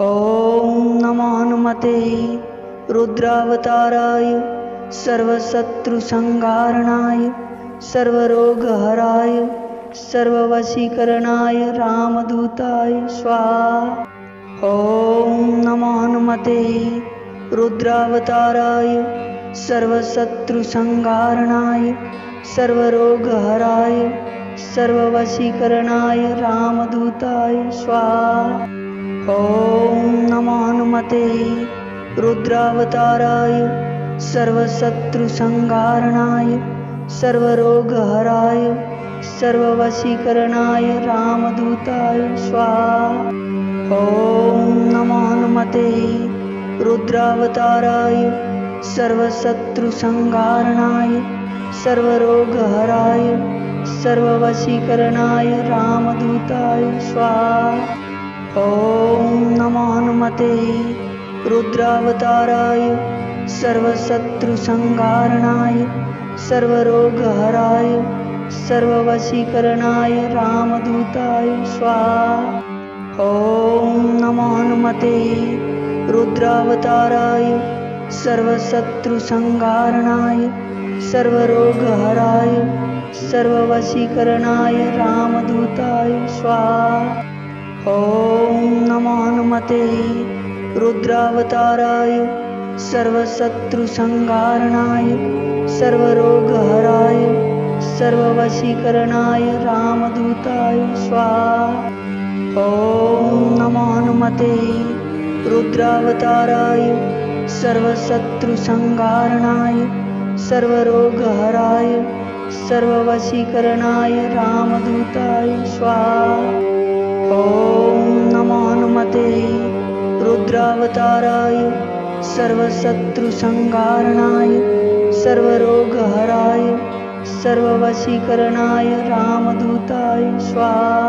ॐ नमो हनुमते रुद्रावताराय सर्वशत्रुसंहारणाय सर्वरोगहराय सर्ववशीकरणाय रामदूताय स्वाहा। ॐ नमो हनुमते रुद्रावताराय सर्वशत्रुसंहारणाय सर्वरोगहराय सर्ववशीकरणाय रामदूताय स्वाहा। ॐ नमो हनुमते रुद्रावताराय सर्वशत्रुसंहारणाय सर्वरोगहराय सर्ववशीकरणाय रामदूताय स्वाहा। ॐ नमो हनुमते रुद्रावताराय सर्वशत्रुसंहारणाय सर्वरोगहराय सर्ववशीकरणाय रामदूताय स्वाहा। ॐ नमो हनुमते रुद्रावताराय सर्वशत्रुसंहारणाय सर्वरोगहराय सर्ववशीकरणाय रामदूताय स्वाहा। ॐ नमो हनुमते रुद्रावताराय सर्वशत्रुसंहारणाय सर्वरोगहराय सर्ववशीकरणाय रामदूताय स्वाहा। ॐ नमो हनुमते रुद्रावताराय सर्वशत्रुसंहारणाय सर्वरोगहराय सर्ववशीकरणाय रामदूताय स्वाहा। ॐ नमो हनुमते रुद्रावताराय सर्वशत्रुसंहारणाय सर्वरोगहराय सर्ववशीकरणाय रामदूताय स्वाहा। ॐ नमो हनुमते रुद्रावताराय सर्वशत्रुसंहारणाय सर्वरोगहराय सर्ववशीकरणाय रामदूताय स्वाहा।